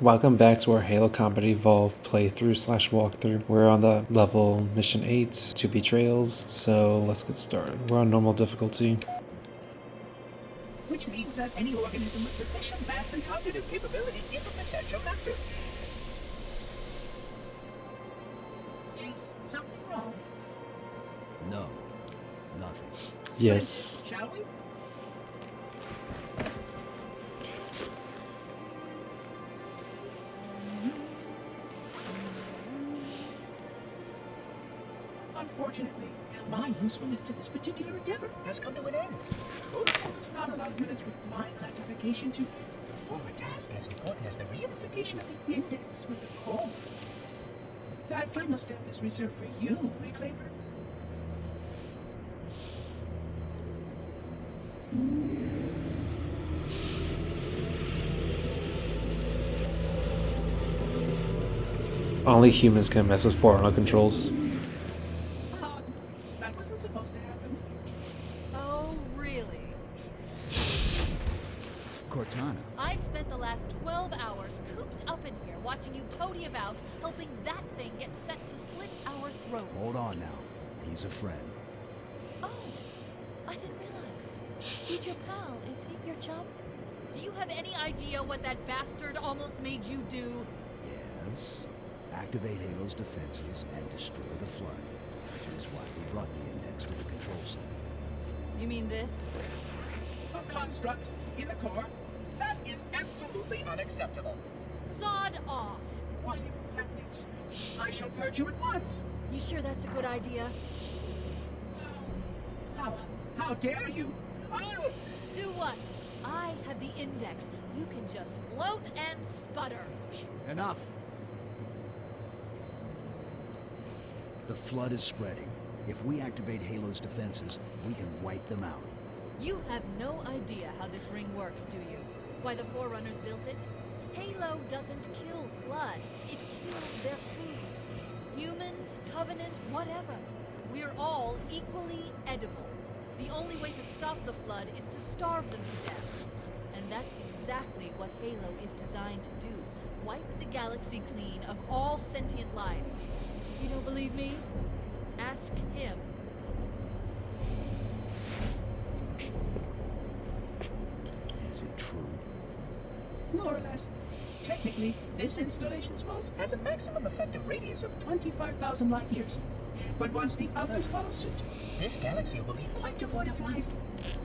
Welcome back to our Halo Combat Evolved playthrough/walkthrough. We're on the level Mission 8 to Betrayals, so let's get started. We're on normal difficulty. Which means that any organism with sufficient mass and cognitive capability is a potential vector. Is something wrong? No, nothing. Yes. Shall we? Unfortunately, my usefulness to this particular endeavor has come to an end. Protocol does not allow units with my classification to perform a task as important as the reunification of the index with the core. That final step is reserved for you, Reclaimer. Only humans can mess with Forerunner controls. That wasn't supposed to happen. Oh, really? Cortana. I've spent the last 12 hours cooped up in here watching you toady about, helping that thing get set to slit our throats. Hold on now. He's a friend. Oh, I didn't realize. He's your pal, is he? Your chum? Do you have any idea what that bastard almost made you do? Yes. Activate Halo's defenses and destroy the Flood. Which is why we brought the index to the control center. You mean this? A construct in the core? That is absolutely unacceptable. Sod off. What impertinence! I shall purge you at once. You sure that's a good idea? How dare you? Oh! Do what? I have the index. You can just float and sputter. Enough! The Flood is spreading. If we activate Halo's defenses, we can wipe them out. You have no idea how this ring works, do you? Why the Forerunners built it? Halo doesn't kill Flood. It kills their food. Humans, Covenant, whatever. We're all equally edible. The only way to stop the Flood is to starve them to death. And that's exactly what Halo is designed to do. Wipe the galaxy clean of all sentient life. You don't believe me? Ask him. Is it true? More or less. Technically, this installation's pulse has a maximum effective radius of 25,000 light years. But once the others follow suit, this galaxy will be quite devoid of life.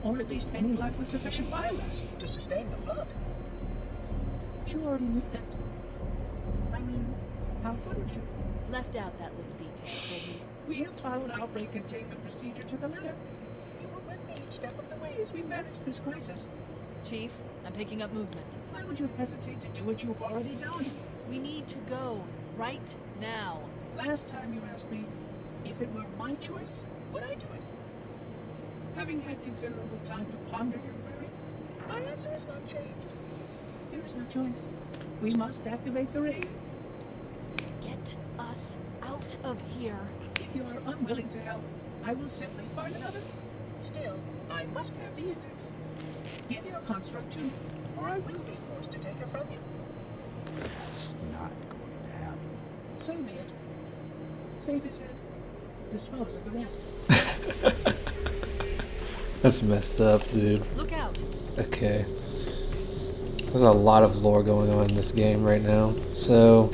Or at least any life with sufficient biomass to sustain the Flood. You already knew that. I mean, how couldn't you? Left out that little detail, didn't you? We have followed outbreak containment procedure to the letter. You were with me each step of the way as we managed this crisis. Chief, I'm picking up movement. Why would you hesitate to do what you've already done? We need to go right now. Last time you asked me if it were my choice, would I do it? Having had considerable time to ponder your query, my answer has not changed. There is no choice. We must activate the ring. Get us out of here. If you are unwilling to help, I will simply find another. Still, I must have the index. Give your construct to me, or I will be forced to take it from you. That's not going to happen. So be it. Save his head. Dispose of the rest. That's messed up, dude. Look out. Okay. There's a lot of lore going on in this game right now. So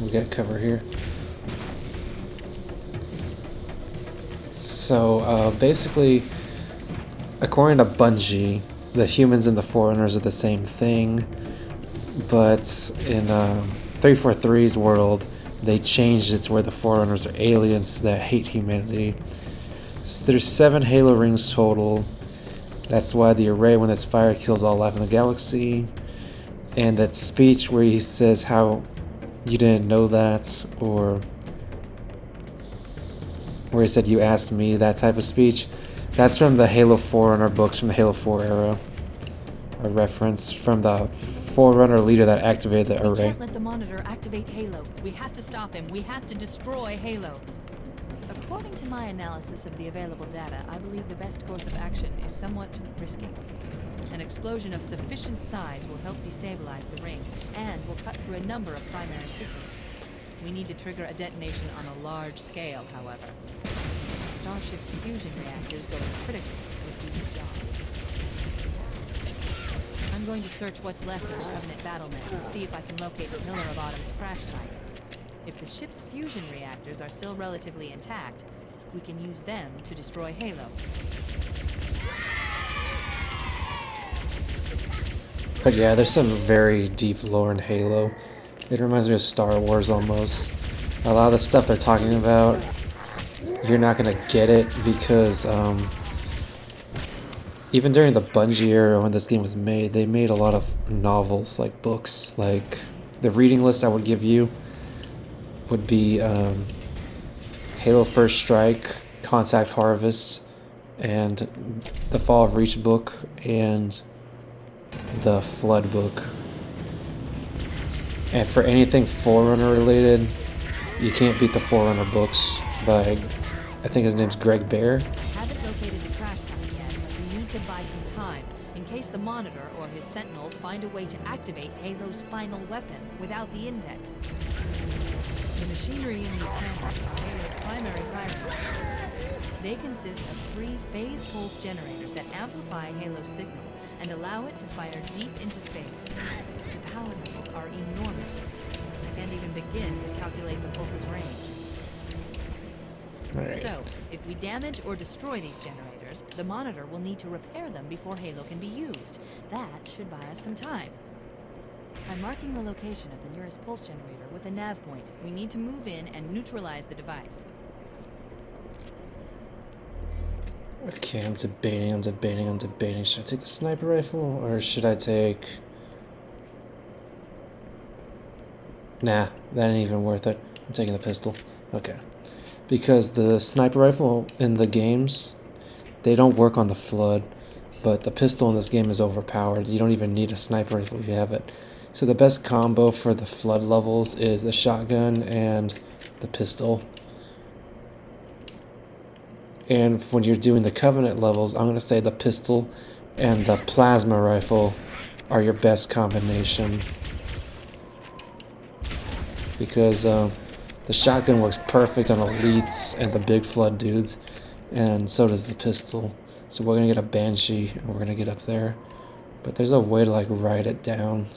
we got cover here. So basically, according to Bungie, the humans and the Forerunners are the same thing, but in 343's world, they changed it to where the Forerunners are aliens that hate humanity. So there's 7 Halo rings total. That's why the array, when it's fired, kills all life in the galaxy. And that speech where he says how you didn't know that, or where he said you asked me, that type of speech, that's from the Halo Forerunner books from the Halo 4 era. A reference from the Forerunner leader that activated the We array. can't let the monitor activate Halo. We have to stop him. We have to destroy Halo. According to my analysis of the available data, I believe the best course of action is somewhat risky. An explosion of sufficient size will help destabilize the ring, and will cut through a number of primary systems. We need to trigger a detonation on a large scale, however. The Starship's fusion reactors going critical would do the job. I'm going to search what's left of the Covenant battlement and see if I can locate the Pillar of Autumn's crash site. If the ship's fusion reactors are still relatively intact, we can use them to destroy Halo. But yeah, there's some very deep lore in Halo. It reminds me of Star Wars almost. A lot of the stuff they're talking about, you're not gonna get it because even during the Bungie era when this game was made, they made a lot of novels, like books. Like the reading list I would give you would be Halo First Strike, Contact Harvest, and the Fall of Reach book, and the Flood book. And for anything Forerunner related, you can't beat the Forerunner books by, I think his name's Greg Bear. I haven't located the crash site yet, but we need to buy some time in case the Monitor or his Sentinels find a way to activate Halo's final weapon without the index. The machinery in these cameras are Halo's primary firing devices. They consist of 3 phase pulse generators that amplify Halo's signal and allow it to fire deep into space. The power levels are enormous. I can't even begin to calculate the pulse's range. Alright. So, if we damage or destroy these generators, the Monitor will need to repair them before Halo can be used. That should buy us some time. I'm marking the location of the nearest pulse generator with a nav point. We need to move in and neutralize the device. Okay, I'm debating. Should I take the sniper rifle or should I take... Nah, that ain't even worth it. I'm taking the pistol. Okay. Because the sniper rifle in the games, they don't work on the Flood, but the pistol in this game is overpowered. You don't even need a sniper rifle if you have it. So the best combo for the Flood levels is the shotgun and the pistol. And when you're doing the Covenant levels, I'm going to say the pistol and the plasma rifle are your best combination. Because the shotgun works perfect on elites and the big Flood dudes, and so does the pistol. So we're going to get a Banshee and we're going to get up there. But there's a way to like write it down.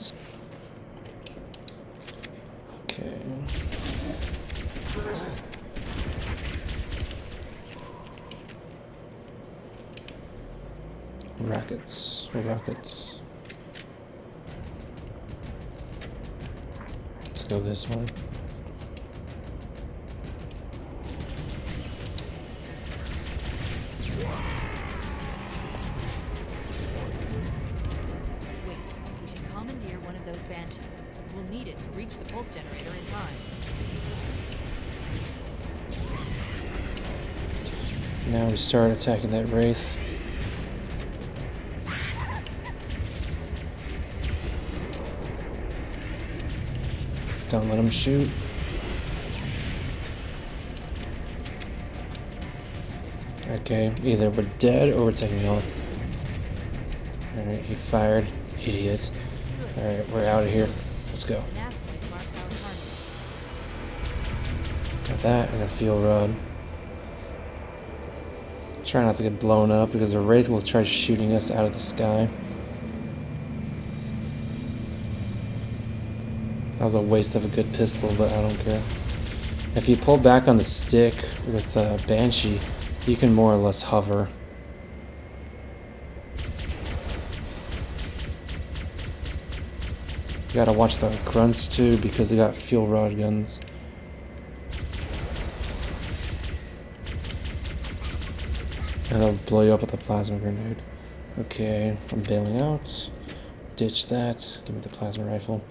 Okay. Rockets. Let's go this one. Wait, we should commandeer one of those Banshees. We'll need it to reach the pulse generator in time. Now we start attacking that Wraith. Don't let him shoot. Okay, either we're dead or we're taking off. Alright, he fired. Idiots. Alright, we're out of here. Let's go. The nav point marks our target. Got that and a fuel rod. Try not to get blown up because the Wraith will try shooting us out of the sky. That was a waste of a good pistol, but I don't care. If you pull back on the stick with Banshee, you can more or less hover. You gotta watch the grunts too because they got fuel rod guns. And they'll blow you up with a plasma grenade. Okay, I'm bailing out. Ditch that. Give me the plasma rifle.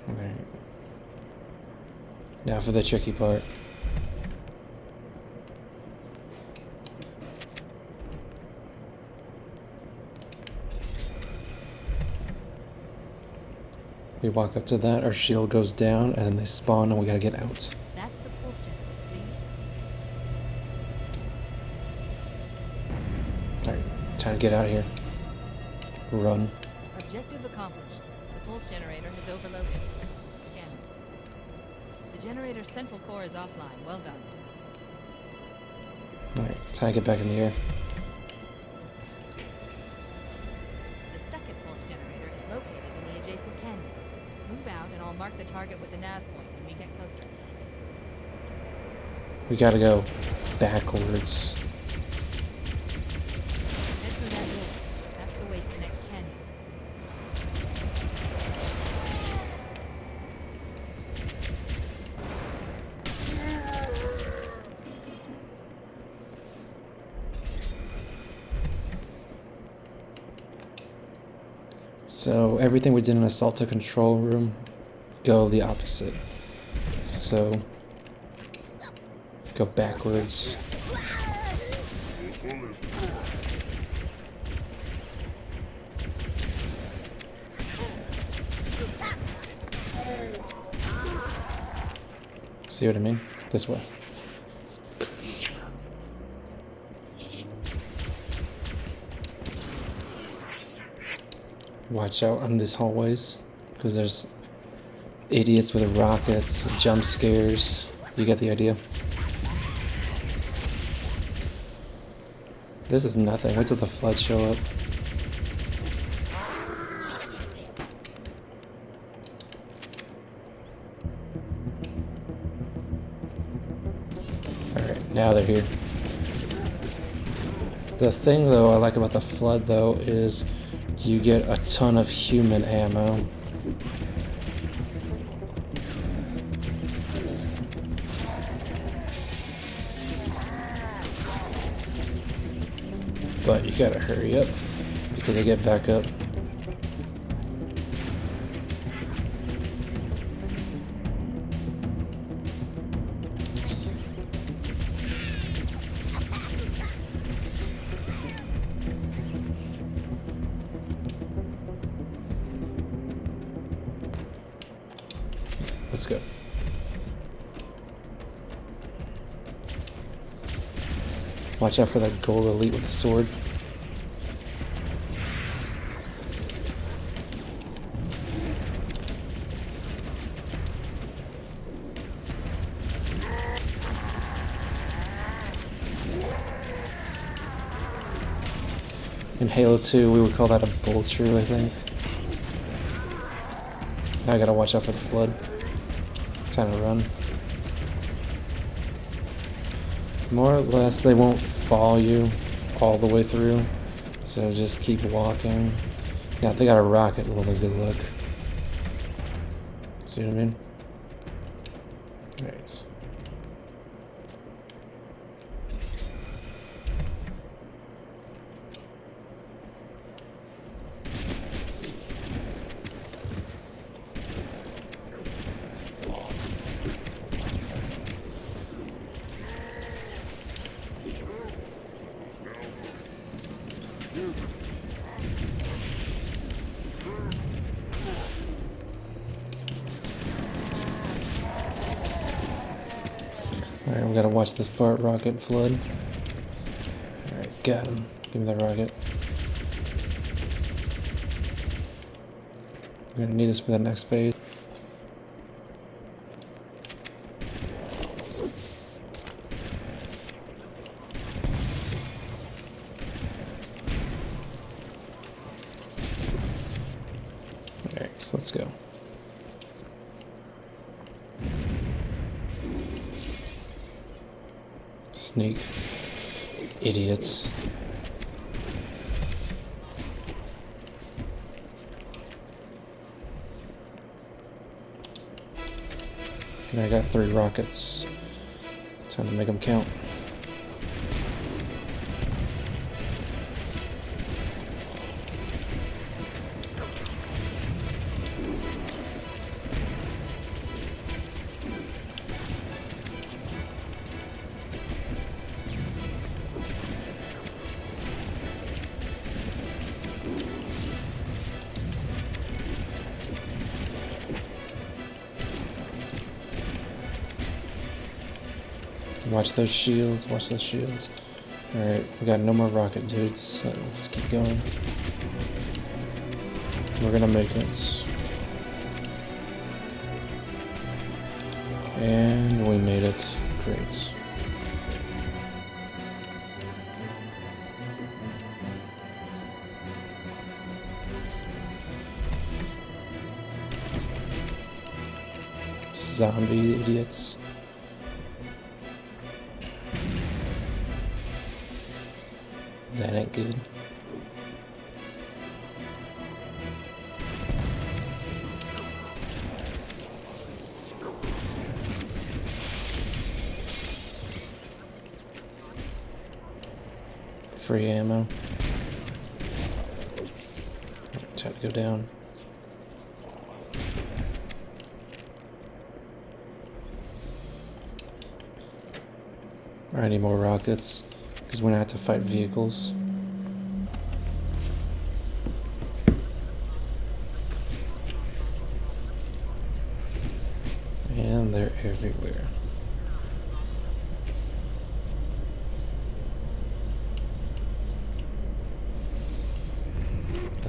Alright. Now for the tricky part. We walk up to that, our shield goes down, and then they spawn and we gotta get out. That's the pulse generator. Alright, time to get out of here. run. Objective accomplished. The pulse generator has overloaded. Scanning. The generator's central core is offline. Well done. Alright, time to get back in the air. The second pulse generator is located in the adjacent canyon. Move out and I'll mark the target with the nav point when we get closer. We gotta go backwards. Head through that door. That's the way to the next canyon. So everything we did in assault to control room, go the opposite. So go backwards. See what I mean? This way. Watch out on these hallways, because there's idiots with rockets, jump scares. You get the idea. This is nothing. Wait till the flood show up. Alright, now they're here. The thing though I like about the flood though is you get a ton of human ammo. But you gotta hurry up because they get back up. Let's go. Watch out for that gold elite with the sword. In Halo 2, we would call that a vulture, I think. Now I gotta watch out for the flood. Time to run. More or less, they won't follow you all the way through, so just keep walking. Yeah, if they got a rocket, well, then good luck. See what I mean? Alright. Alright, we gotta watch this part, rocket flood. Alright, got him. Give me that rocket. We're gonna need this for the next phase. Alright, so let's go. Sneak. Idiots. And I got 3 rockets. Time to make them count. Watch those shields, watch those shields. Alright, we got no more rocket dudes, so let's keep going. We're gonna make it. And we made it. Great. Zombie idiots. That ain't good. Free ammo. Time to go down. I need more rockets, because we're gonna have to fight vehicles. And they're everywhere.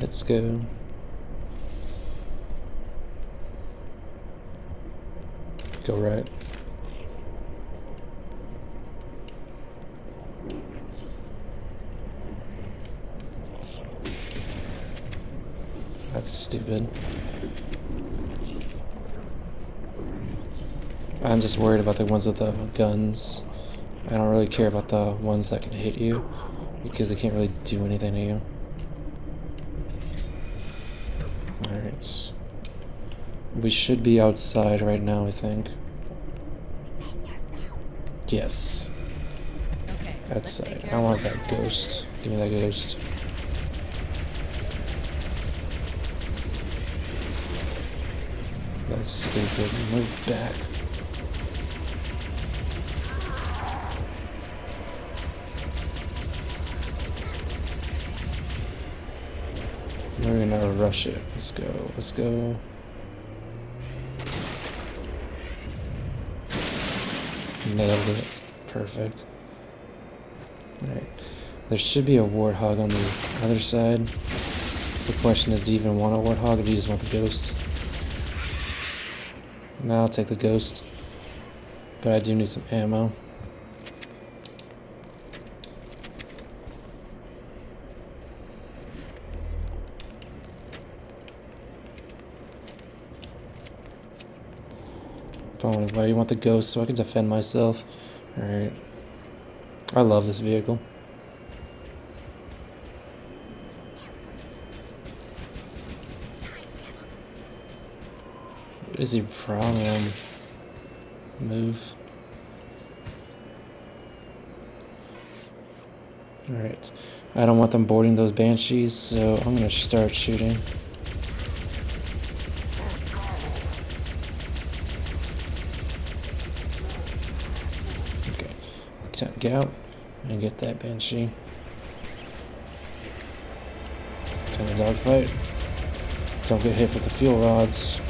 Let's go. Go right. That's stupid. I'm just worried about the ones with the guns. I don't really care about the ones that can hit you, because they can't really do anything to you. Alright. We should be outside right now, I think. Yes. Okay. Outside. I want that ghost. Give me that ghost. That's stupid. Move back. We're gonna rush it. Let's go. Let's go. Nailed it. Perfect. Alright. There should be a warthog on the other side. The question is, do you even want a warthog, or do you just want the ghost? No, I'll take the ghost. But I do need some ammo. Why do you want the ghost? So I can defend myself. Alright. I love this vehicle. What is your problem? Move. Alright. I don't want them boarding those banshees, so I'm gonna start shooting. Okay. Time to get out and get that banshee. Time to dogfight. Don't get hit with the fuel rods.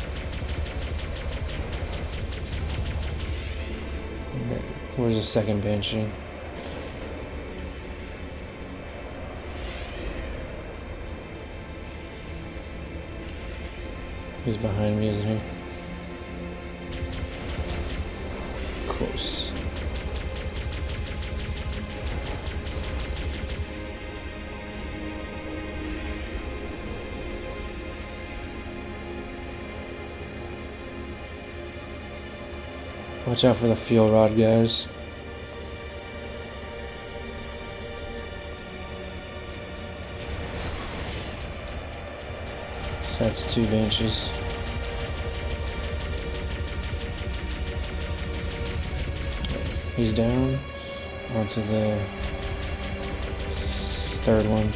Where's the second banshee? He's behind me, isn't he? Close. Watch out for the fuel rod, guys. So that's two banshees. He's down. Onto the third one.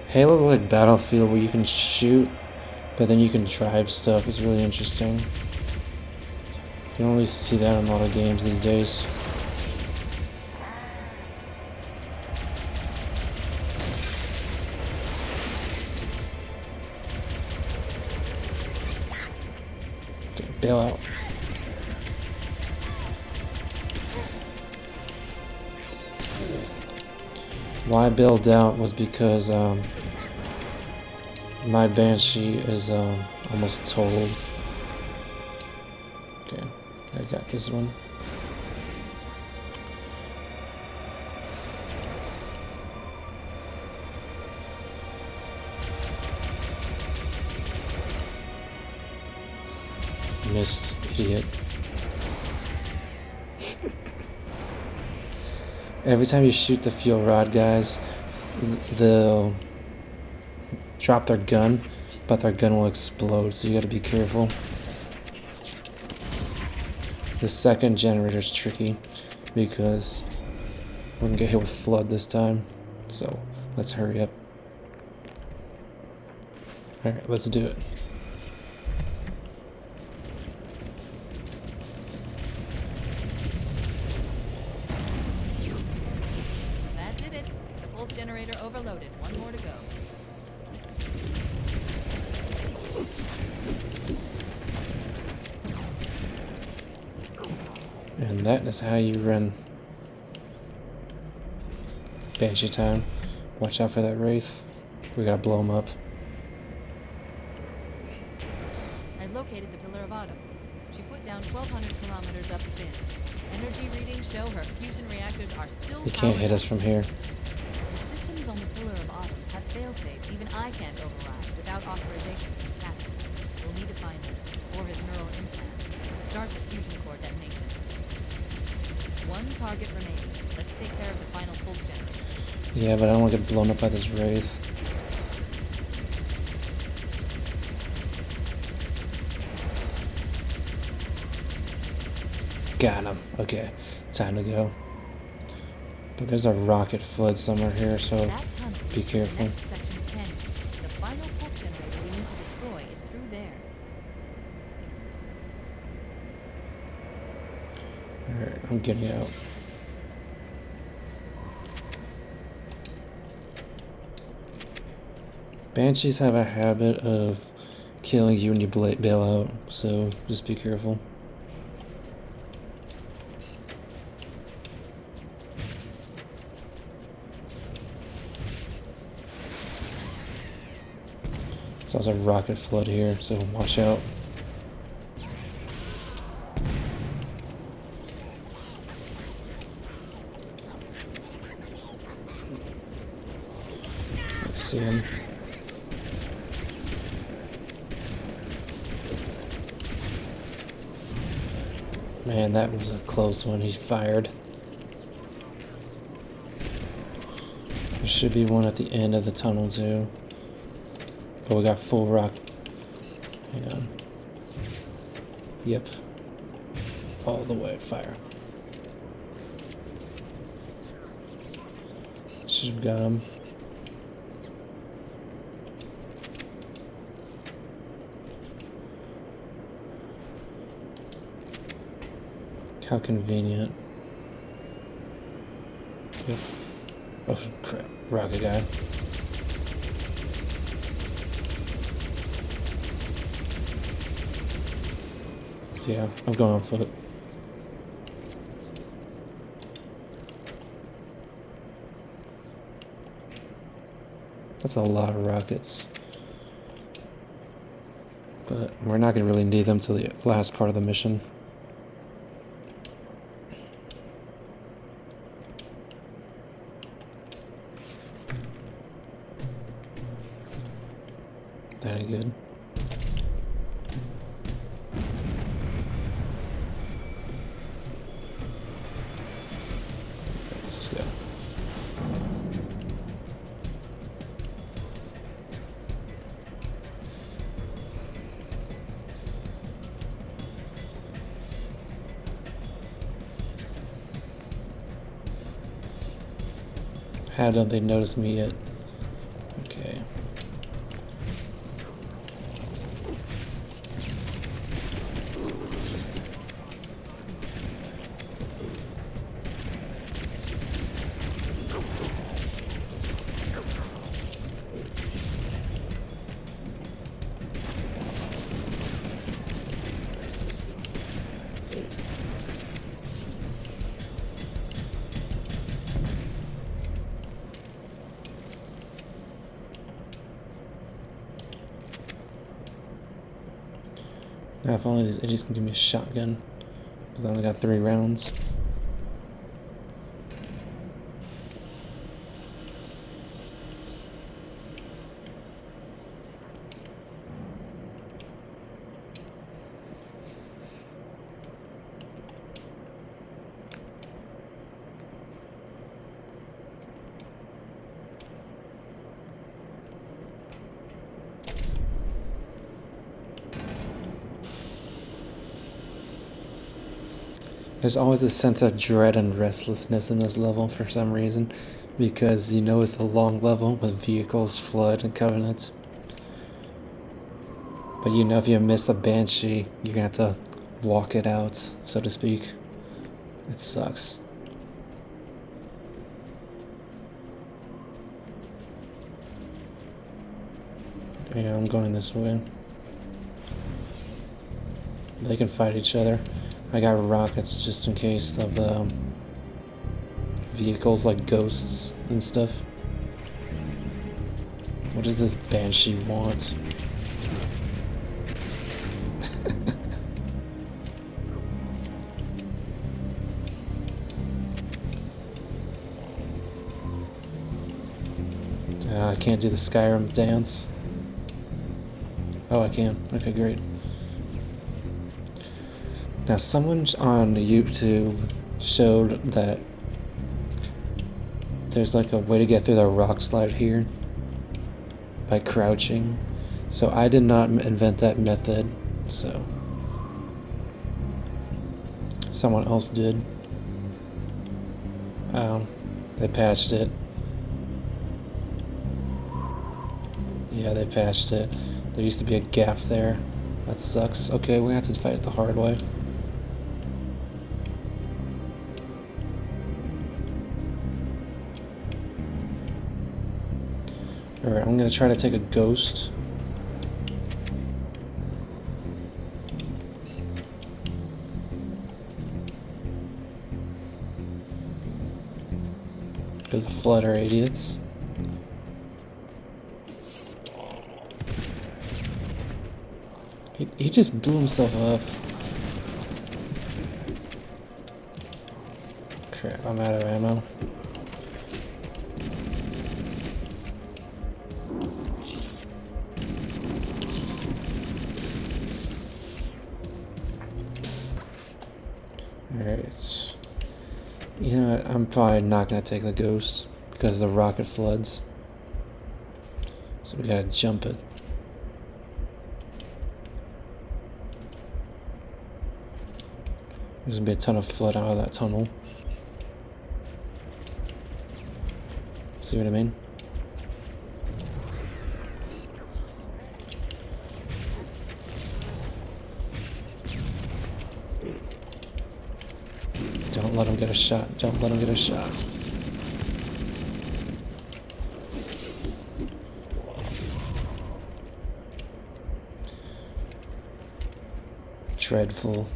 Halo is like Battlefield, where you can shoot, but then you can drive stuff. It's really interesting. You don't really see that in a lot of games these days. Okay, bail out. Why I bailed out was because my Banshee is almost totaled. Okay, I got this one. Missed, idiot. Every time you shoot the fuel rod, guys, they'll drop their gun, but their gun will explode, so you gotta be careful. The second generator's tricky because we're gonna get hit with flood this time, so let's hurry up. Alright, let's do it. That did it. The pulse generator overloaded. One more to go. And that is how you run Banshee time. Watch out for that Wraith. We gotta blow him up. I've located the Pillar of Autumn. She put down 1,200 kilometers upspin. Energy readings show her fusion reactors are still He can't hit us from here. The systems on the Pillar of Autumn have failsafes even I can't override without authorization from the captain. We'll need to find him, or his neural implants, to start the fusion core detonation. One target remaining. Let's take care of the final pulse generator. Yeah, but I don't want to get blown up by this Wraith. Got him. Okay, time to go. But there's a rocket flood somewhere here, so That tunnel be is the careful. next section of canyon. The final pulse generator we need to destroy is through there. Alright, I'm getting out. Banshees have a habit of killing you when you bail out, so just be careful. There's also a rocket flood here, so watch out. I see him. Man, that was a close one. He fired. There should be one at the end of the tunnel too. But we got full rock. Hang on. Yep. All the way fire. Should have got him. How convenient. Yep. Oh crap. Rocket guy. Yeah, I'm going on foot. That's a lot of rockets. But we're not going to really need them till the last part of the mission. That ain't good. Let's go. How don't they notice me yet? Okay. Now, if only these idiots can give me a shotgun, because I only got 3 rounds. There's always a sense of dread and restlessness in this level for some reason, because you know it's a long level with vehicles, flood, and covenants. But you know if you miss a Banshee, you're gonna have to walk it out, so to speak. It sucks. Yeah, I'm going this way. They can fight each other. I got rockets just in case of the vehicles like ghosts and stuff. What does this Banshee want? I can't do the Skyrim dance. Oh, I can. Okay, great. Now, someone on YouTube showed that there's like a way to get through the rock slide here by crouching. So I did not invent that method, so someone else did. They patched it. Yeah, they patched it. There used to be a gap there. That sucks. Okay, we have to fight it the hard way. Alright, I'm gonna try to take a ghost. Because the flood are idiots. He just blew himself up. Crap, I'm out of ammo. Alright. You know what? I'm probably not gonna take the ghost because the rocket floods. So we gotta jump it. There's gonna be a ton of flood out of that tunnel. See what I mean? Don't let him get a shot. Don't let him get a shot. Dreadful.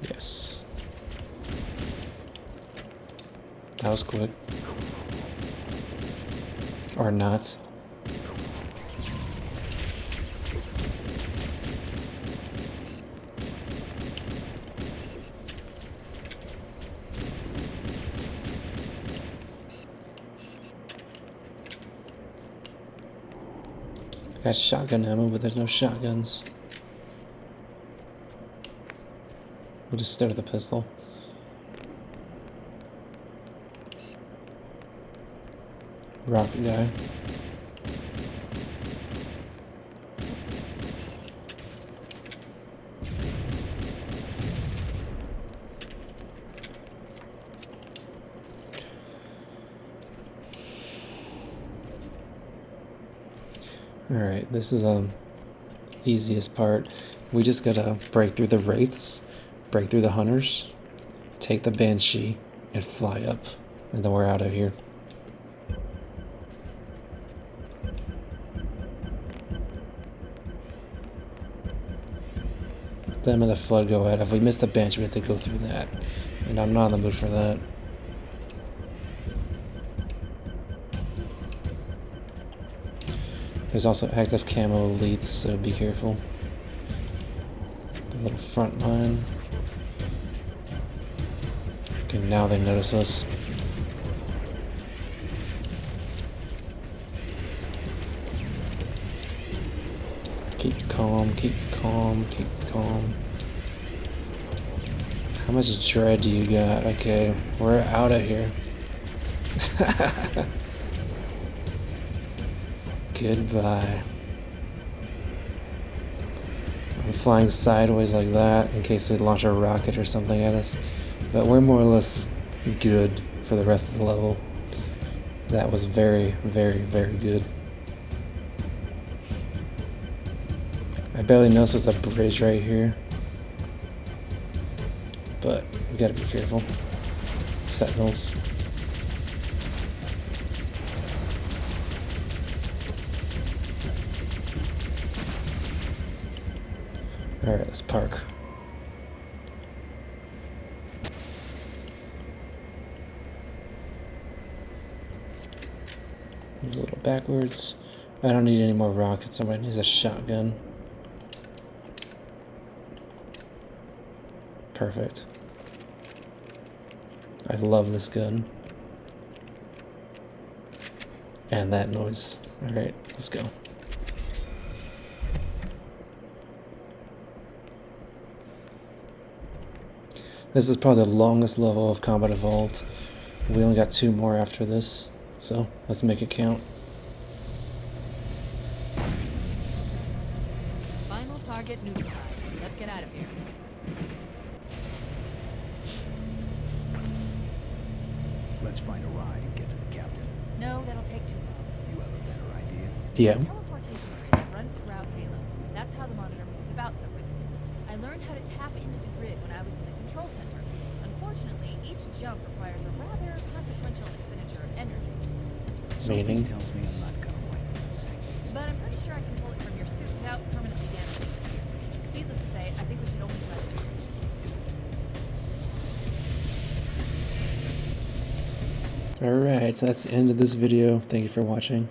Yes. That was quick. Or not. I got shotgun ammo, but there's no shotguns. We'll just stay with the pistol. Rocket guy. Alright, this is the easiest part. We just gotta break through the wraiths, break through the hunters, take the Banshee, and fly up. And then we're out of here. Them and the flood go out. If we miss the Banshee, we have to go through that. And I'm not in the mood for that. There's also active camo elites, so be careful. The little front line. Okay, now they notice us. Keep calm, keep calm, keep calm. How much dread do you got? Okay, we're out of here. Goodbye. I'm flying sideways like that in case they launch a rocket or something at us. But we're more or less good for the rest of the level. That was very, very, very good. I barely noticed there's a bridge right here. But we gotta be careful. Sentinels. Alright, let's park. Move a little backwards. I don't need any more rockets. Somebody needs a shotgun. Perfect. I love this gun. And that noise. Alright, let's go. This is probably the longest level of Combat Evolved. We only got 2 more after this, so let's make it count. Final target neutralized. Let's get out of here. Let's find a ride and get to the captain. No, that'll take too long. You have a better idea? Yeah. The teleportation grid that runs throughout Halo. That's how the monitor moves about so quickly. I learned how to tap into the grid when I was in the control center. Unfortunately, each jump requires a rather consequential expenditure of energy. Meaning? Something tells me I'm not gonna like this. But I'm pretty sure I can pull it from your suit without permanently damaging it. Needless to say, I think we should only try to do this. Alright, so that's the end of this video. Thank you for watching.